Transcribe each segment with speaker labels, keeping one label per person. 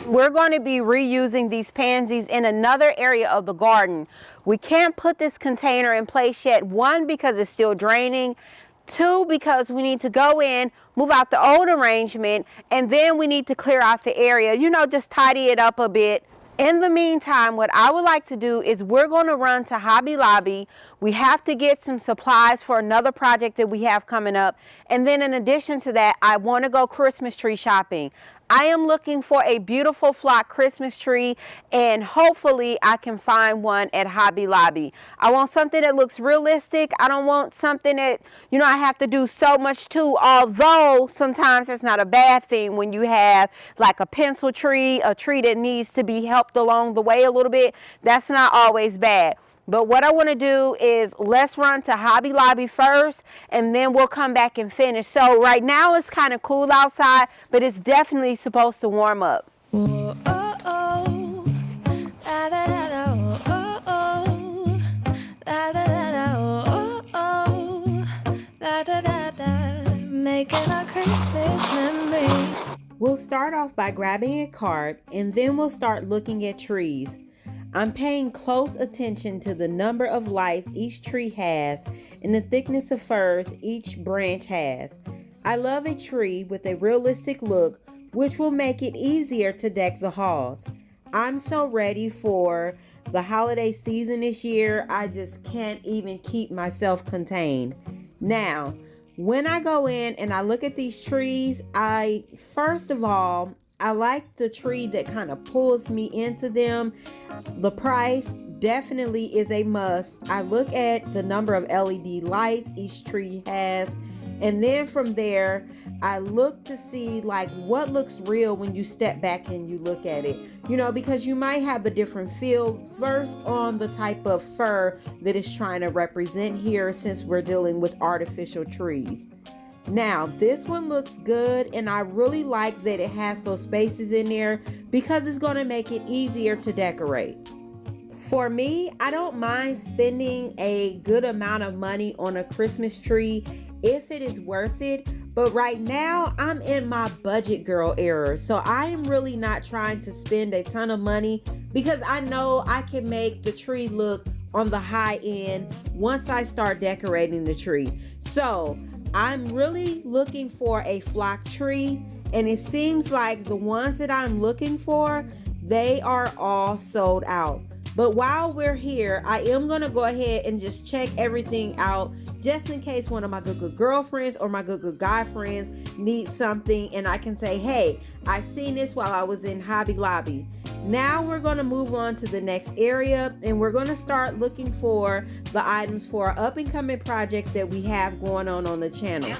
Speaker 1: We're going to be reusing these pansies in another area of the garden. We can't put this container in place yet. One, because it's still draining. Two, because we need to go in, move out the old arrangement, and then we need to clear out the area, you know, just tidy it up a bit. In the meantime, what I would like to do is we're going to run to Hobby Lobby. We have to get some supplies for another project that we have coming up. And then in addition to that, I want to go Christmas tree shopping. I am looking for a beautiful flock Christmas tree, and hopefully I can find one at Hobby Lobby. I want something that looks realistic. I don't want something that, you know, I have to do so much to, although sometimes that's not a bad thing when you have like a pencil tree, a tree that needs to be helped along the way a little bit. That's not always bad. But what I want to do is let's run to Hobby Lobby first, and then we'll come back and finish. So right now it's kind of cool outside, but it's definitely supposed to warm up.
Speaker 2: Whoa, oh, oh. La, da, da, da, oh, oh. La, da, da, da, oh, oh. La, da, da, da. Making a Christmas memory.
Speaker 3: We'll start off by grabbing a cart, and then we'll start looking at trees. I'm paying close attention to the number of lights each tree has and the thickness of firs each branch has. I love a tree with a realistic look, which will make it easier to deck the halls. I'm so ready for the holiday season this year, I just can't even keep myself contained. Now, when I go in and I look at these trees, first of all, I like the tree that kind of pulls me into them. The price definitely is a must. I look at the number of LED lights each tree has, and then from there I look to see like what looks real when you step back and you look at it, you know, because you might have a different feel first on the type of fir that it's trying to represent here, since we're dealing with artificial trees. Now, this one looks good, and I really like that it has those spaces in there because it's going to make it easier to decorate. For me, I don't mind spending a good amount of money on a Christmas tree if it is worth it, but right now I'm in my budget girl era, so I am really not trying to spend a ton of money because I know I can make the tree look on the high end once I start decorating the tree. So I'm really looking for a flock tree, and it seems like the ones that I'm looking for, they are all sold out. But while we're here, I am going to go ahead and just check everything out just in case one of my good girlfriends or my good guy friends need something and I can say, hey, I seen this while I was in Hobby Lobby. Now we're going to move on to the next area and we're going to start looking for the items for our up and coming project that we have going on the channel.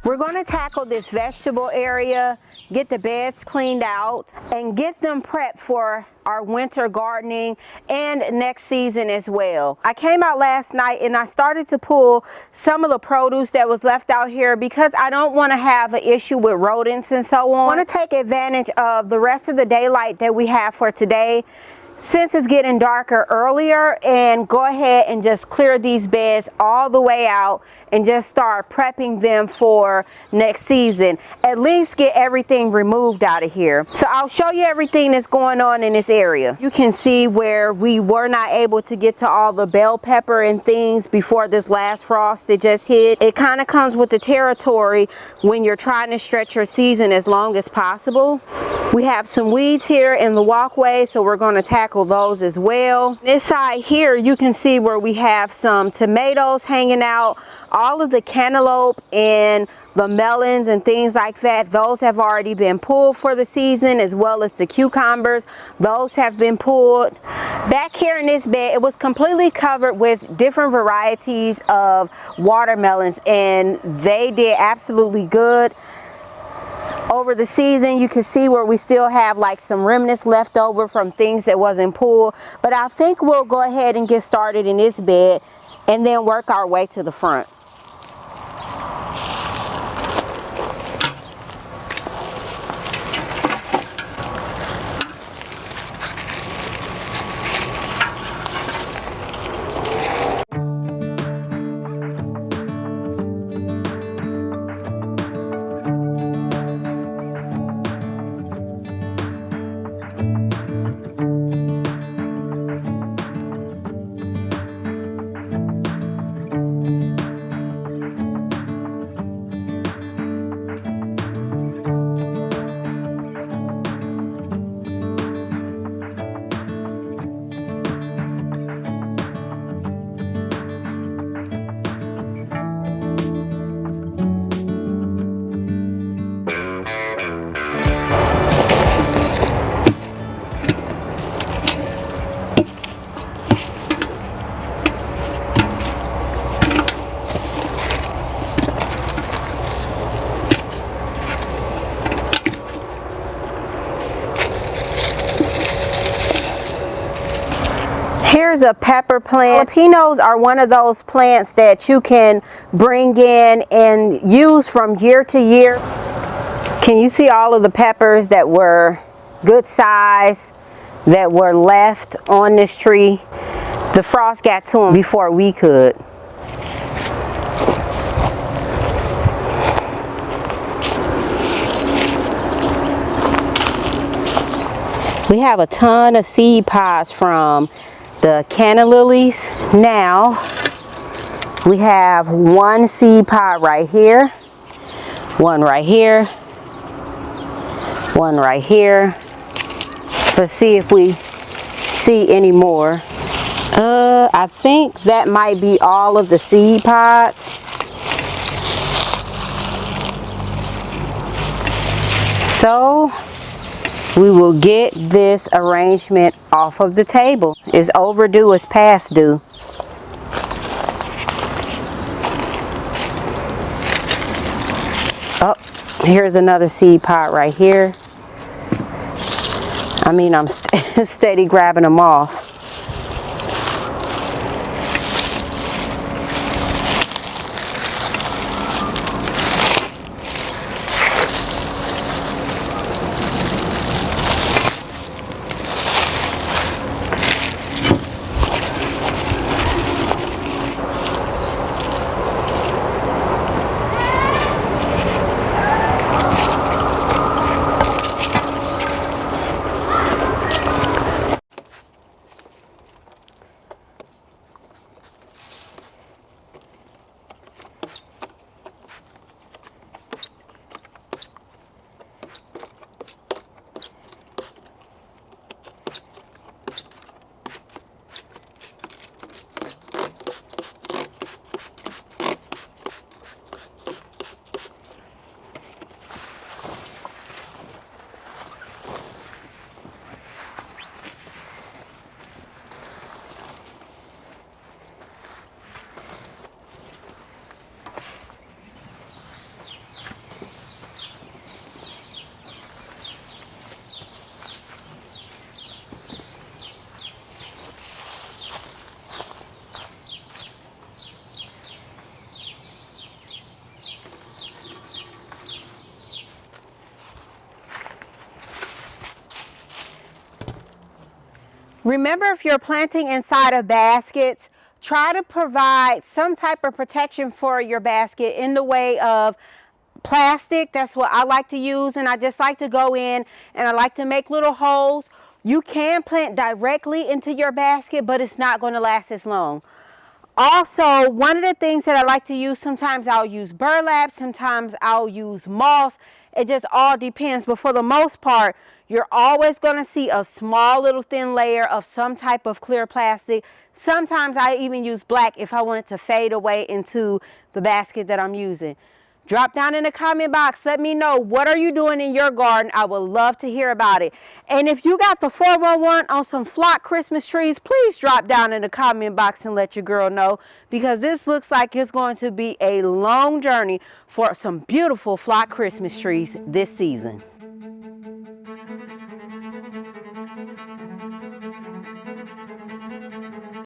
Speaker 1: We're going to tackle this vegetable area, get the beds cleaned out, and get them prepped for our winter gardening and next season as well. I came out last night and I started to pull some of the produce that was left out here because I don't want to have an issue with rodents and so on. I want to take advantage of the rest of the daylight that we have for today, since it's getting darker earlier, and go ahead and just clear these beds all the way out and just start prepping them for next season. At least get everything removed out of here. So I'll show you everything that's going on in this area. You can see where we were not able to get to all the bell pepper and things before this last frost that just hit. It kind of comes with the territory when you're trying to stretch your season as long as possible. We have some weeds here in the walkway, so we're going to tackle those as well. This side here, you can see where we have some tomatoes hanging out. All of the cantaloupe and the melons and things like that, those have already been pulled for the season, as well as the cucumbers. Those have been pulled. Back here in this bed, it was completely covered with different varieties of watermelons, and they did absolutely good. Over the season, you can see where we still have like some remnants left over from things that wasn't pulled. But I think we'll go ahead and get started in this bed and then work our way to the front. Here's a pepper plant. Jalapenos are one of those plants that you can bring in and use from year to year. Can you see all of the peppers that were good size that were left on this tree? The frost got to them before we could. We have a ton of seed pods from the canna lilies. Now we have one seed pod right here, one right here, one right here. Let's see if we see any more. I think that might be all of the seed pods. So we will get this arrangement off of the table. It's overdue, it's past due. Oh, here's another seed pod right here. I mean, I'm steady grabbing them off. Remember, if you're planting inside of baskets, try to provide some type of protection for your basket in the way of plastic. That's what I like to use, and I just like to go in and I like to make little holes. You can plant directly into your basket, but it's not going to last as long. Also, one of the things that I like to use, sometimes I'll use burlap, sometimes I'll use moss. It just all depends, but for the most part, you're always going to see a small little thin layer of some type of clear plastic. Sometimes I even use black if I want it to fade away into the basket that I'm using. Drop down in the comment box. Let me know, what are you doing in your garden? I would love to hear about it. And if you got the 411 on some flock Christmas trees, please drop down in the comment box and let your girl know, because this looks like it's going to be a long journey for some beautiful flock Christmas trees this season.